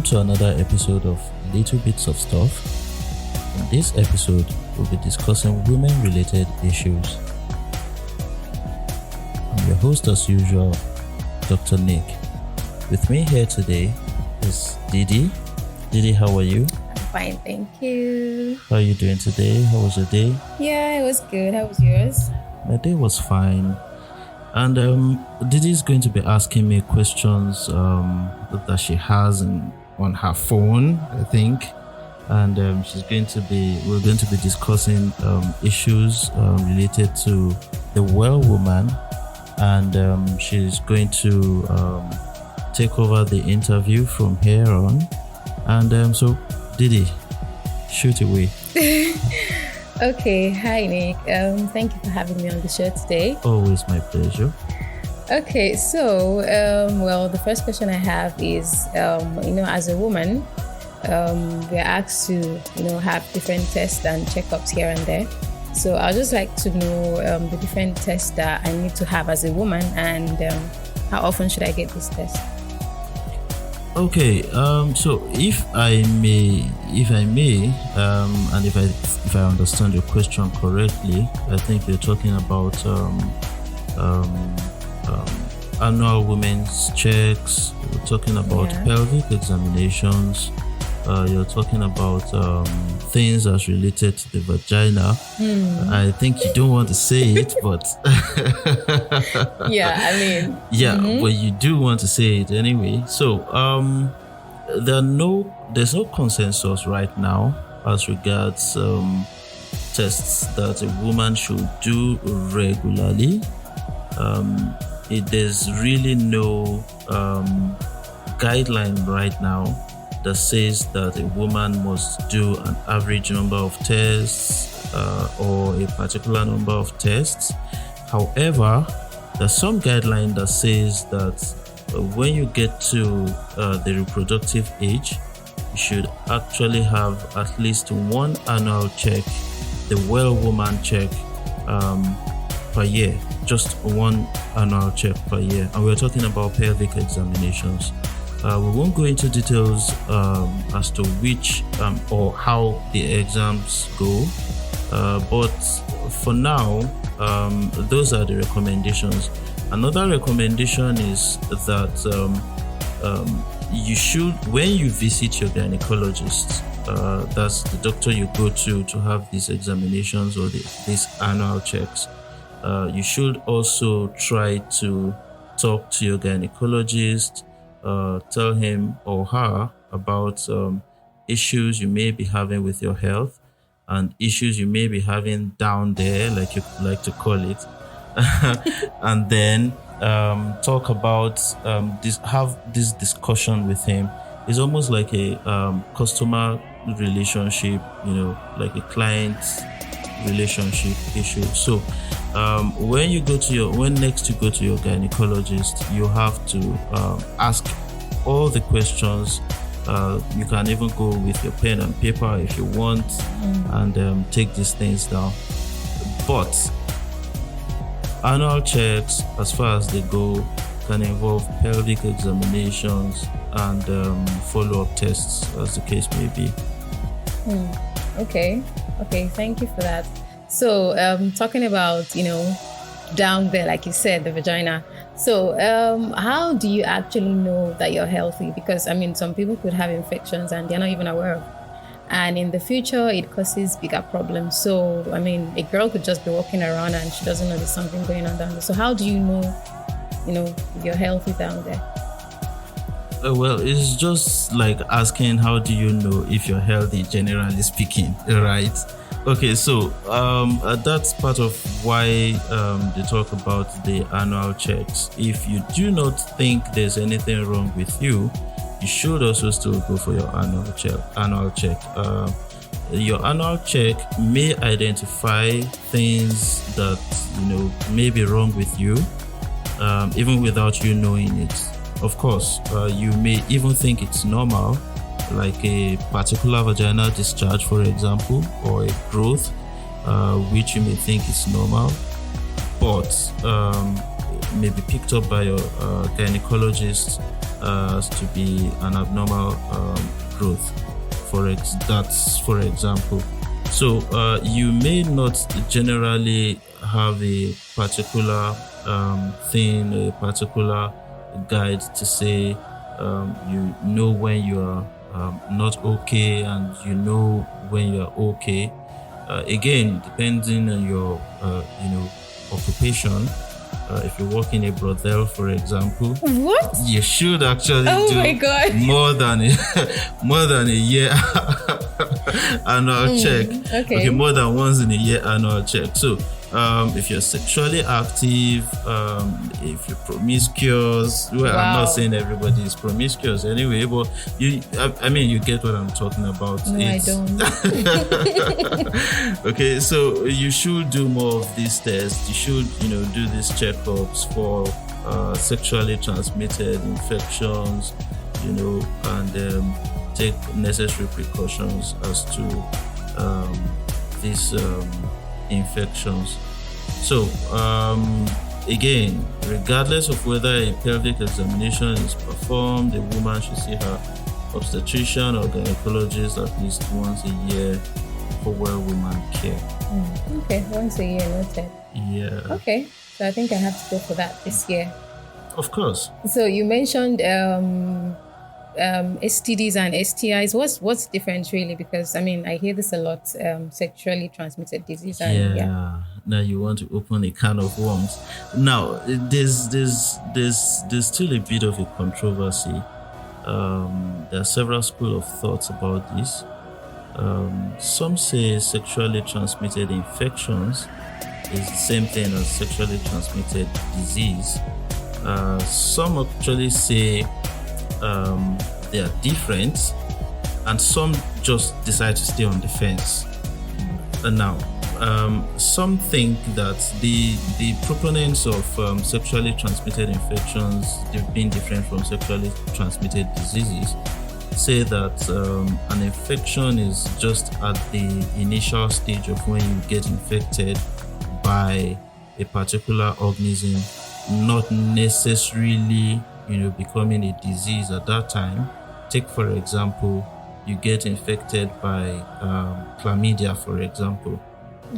to another episode of Little Bits of Stuff. In this episode, we'll be discussing women-related issues. I'm your host as usual, Dr. Nick. With me here today is Didi. Didi, how are you? I'm fine, thank you. How are you doing today? How was your day? Yeah, it was good. How was yours? My day was fine. And Didi is going to be asking me questions that she has on her phone, I think. And we're going to be discussing issues related to the well woman. And she's going to take over the interview from here on. And so, Didi, shoot away. Okay, hi Nick. Thank you for having me on the show today. Always my pleasure. Okay, so the first question I have is, as a woman, we're asked to, have different tests and checkups here and there. So I'd just like to know the different tests that I need to have as a woman, and how often should I get this test? Okay, so if I may, and if I understand your question correctly, I think you're talking about annual women's checks. We're talking about pelvic examinations. You're talking about things that's related to the vagina. I think you don't want to say it, but but you do want to say it anyway. So there's no consensus right now as regards tests that a woman should do regularly. There's really no guideline right now that says that a woman must do an average number of tests or a particular number of tests. However, there's some guideline that says that when you get to the reproductive age, you should actually have at least one annual check, the well woman check, per year. Just one annual check per year. And we're talking about pelvic examinations. We won't go into details as to which or how the exams go, but for now, those are the recommendations. Another recommendation is that you should, when you visit your gynecologist, that's the doctor you go to have these examinations or these annual checks, you should also try to talk to your gynecologist. Tell him or her about issues you may be having with your health and issues you may be having down there, like you like to call it, and then talk about have this discussion with him. It's almost like a customer relationship, like a client relationship issue. So when next you go to your gynecologist, you have to ask all the questions. You can even go with your pen and paper if you want, and take these things down. But annual checks, as far as they go, can involve pelvic examinations and follow-up tests, as the case may be. Okay, thank you for that. So, talking about, down there, like you said, the vagina. So, how do you actually know that you're healthy? Because, some people could have infections and they're not even aware of it. And in the future, it causes bigger problems. So, a girl could just be walking around and she doesn't know there's something going on down there. So, how do you know, if you're healthy down there? Well, it's just like asking, how do you know if you're healthy, generally speaking, right? Okay, so that's part of why they talk about the annual checks. If you do not think there's anything wrong with you, you should also still go for your annual check. Your annual check may identify things that may be wrong with you, even without you knowing it. Of course, you may even think it's normal, like a particular vaginal discharge, for example, or a growth, which you may think is normal, but may be picked up by your gynecologist to be an abnormal growth. That's for example. So you may not generally have a particular thing, a particular guide to say you know when you are not okay and you know when you are okay. Again, depending on your occupation. If you work in a brothel, for example, What? you should actually Oh do my God. more than a year annual check. Okay. More than once in a year annual check. So if you're sexually active, if you're promiscuous, well, I'm Wow. not saying everybody is promiscuous anyway, but you get what I'm talking about. No, I don't. Okay, so you should do more of these tests. You should, do these checkups for sexually transmitted infections, and take necessary precautions as to these infections. So, again, regardless of whether a pelvic examination is performed, a woman should see her obstetrician or gynecologist at least once a year for well-woman care. Okay, once a year, noted. Yeah. Okay, so I think I have to go for that this year. Of course. So you mentioned STDs and STIs. What's the difference really? Because I hear this a lot. Sexually transmitted disease. And, Yeah. Now you want to open a can of worms. Now there's still a bit of a controversy. There are several schools of thoughts about this. Some say sexually transmitted infections is the same thing as sexually transmitted disease. Some actually say they are different, and some just decide to stay on the fence. And now, some think that the proponents of sexually transmitted infections, they've been different from sexually transmitted diseases, say that an infection is just at the initial stage of when you get infected by a particular organism, not necessarily becoming a disease at that time. Take for example, you get infected by chlamydia, for example.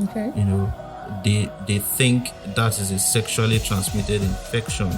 Okay. They think that is a sexually transmitted infection,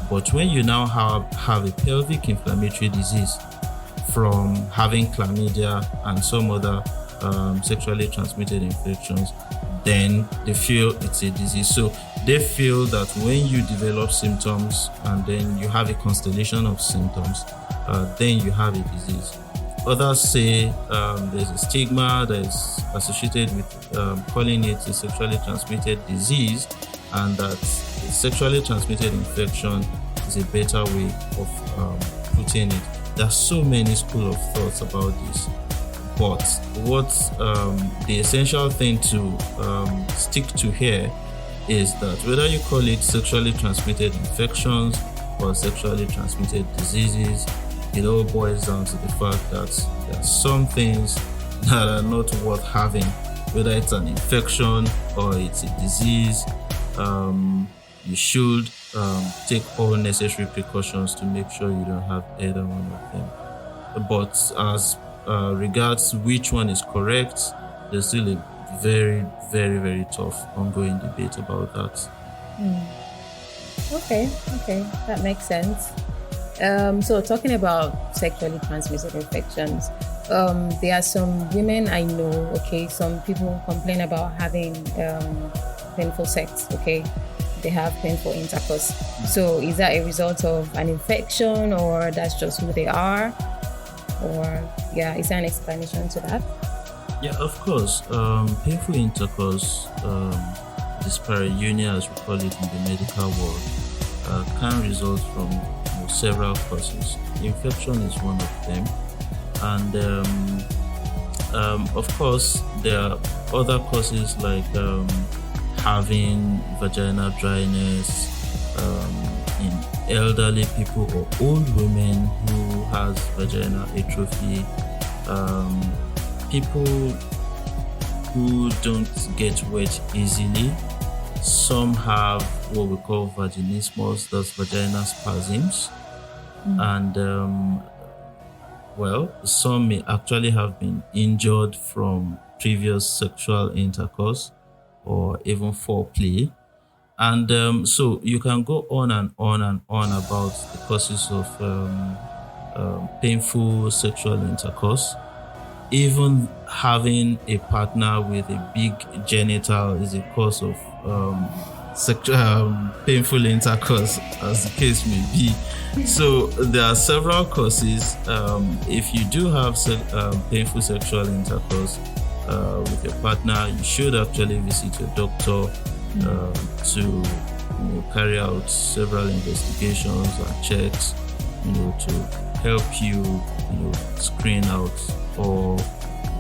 but when you now have a pelvic inflammatory disease from having chlamydia and some other sexually transmitted infections, then they feel it's a disease. So they feel that when you develop symptoms and then you have a constellation of symptoms, then you have a disease. Others say there's a stigma that is associated with calling it a sexually transmitted disease, and that a sexually transmitted infection is a better way of putting it. There are so many schools of thoughts about this, but what the essential thing to stick to here is that whether you call it sexually transmitted infections or sexually transmitted diseases, it all boils down to the fact that there are some things that are not worth having, whether it's an infection or it's a disease. You should take all necessary precautions to make sure you don't have either one of them. But as regards which one is correct, there's still a very, very, very tough ongoing debate about that. Okay, that makes sense. So talking about sexually transmitted infections, there are some women I know, okay, some people complain about having painful sex, okay? They have painful intercourse. So is that a result of an infection, or that's just who they are? Or is there an explanation to that? Yeah, of course. Painful intercourse, dyspareunia as we call it in the medical world, can result from several causes. Infection is one of them, and of course there are other causes like having vaginal dryness in elderly people or old women who has vaginal atrophy, people who don't get wet easily. Some have what we call vaginismus, that's vaginal spasms. And well, some may actually have been injured from previous sexual intercourse or even foreplay. And so you can go on and on and on about the causes of painful sexual intercourse. Even having a partner with a big genital is a cause of sexual painful intercourse, as the case may be. So there are several causes. If you do have painful sexual intercourse with your partner, you should actually visit your doctor to carry out several investigations and checks, to help you, screen out or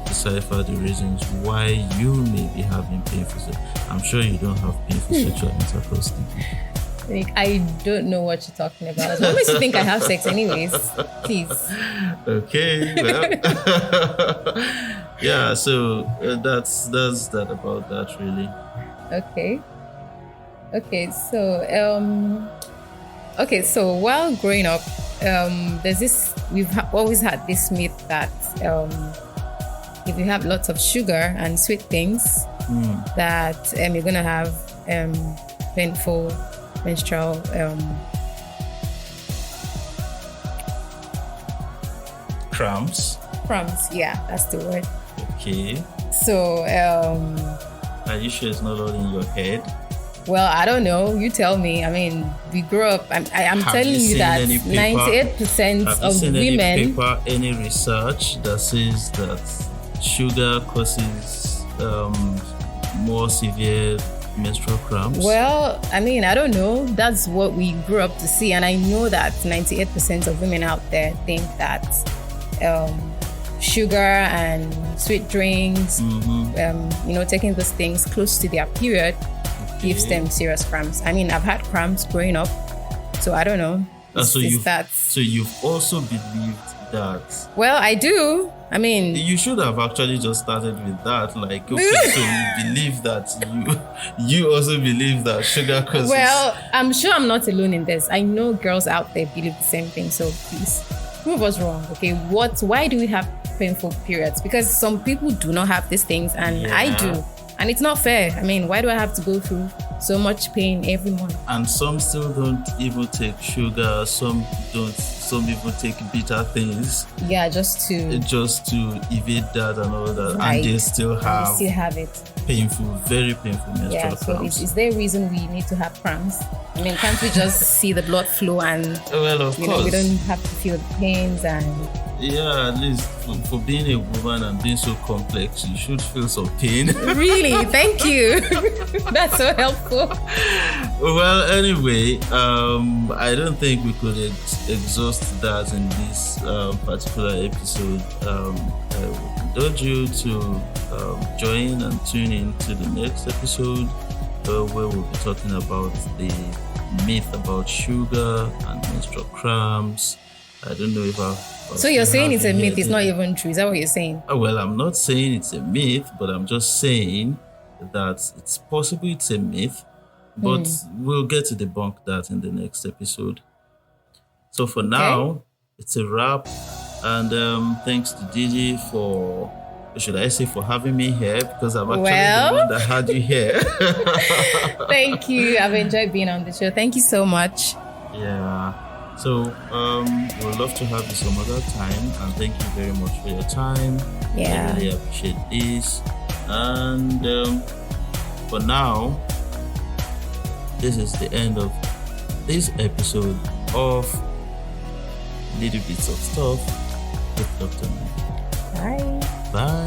decipher the reasons why you may be having painful sex. I'm sure you don't have painful sexual intercourse. I don't know what you're talking about. What makes you think I have sex anyways? Please. Okay, well. Yeah, so that's that about that, really. Okay, so while growing up, we've always had this myth that if you have lots of sugar and sweet things, that you're gonna have painful menstrual cramps. Yeah, that's the word. Okay. So are you sure it's not all in your head? Well, I don't know. You tell me. I mean, we grew up. I'm telling you that 98% of women. Any research that says that sugar causes more severe menstrual cramps? Well, I mean, I don't know. That's what we grew up to see, and I know that 98% of women out there think that sugar and sweet drinks, taking those things close to their period gives them serious cramps. I mean, I've had cramps growing up, so I don't know. So you've also believed that? Well, I do. I mean, you should have actually just started with that. Like, okay, so you believe that you also believe that sugar causes. Well, I'm sure I'm not alone in this. I know girls out there believe the same thing. So please, prove us wrong. Okay, why do we have painful periods? Because some people do not have these things, and I do. And it's not fair. I mean, why do I have to go through so much pain every month? And some still don't even take sugar. Some don't. Some people take bitter things. Yeah, just to evade that and all that. Right. And they still have it. Painful, very painful menstrual cramps. So is there a reason we need to have cramps? I mean, can't we just see the blood flow and of course we don't have to feel the pains and yeah, at least for being a woman and being so complex, you should feel some pain. Really? Thank you. That's so helpful. Well, anyway, I don't think we could exhaust that in this particular episode. I urge you to join and tune in to the next episode where we'll be talking about the myth about sugar and menstrual cramps. I don't know if So you're saying it's a myth, it's not even true. Is that what you're saying? Well, I'm not saying it's a myth, but I'm just saying that it's possible it's a myth, but we'll get to debunk that in the next episode. So for now, it's a wrap. And thanks to Gigi for having me here, because I'm actually the one that had you here. Thank you. I've enjoyed being on the show. Thank you so much. Yeah. So we'd love to have you some other time, and thank you very much for your time. Yeah. I really appreciate this. And for now, this is the end of this episode of Little Bits of Stuff with Dr. Bye. Bye.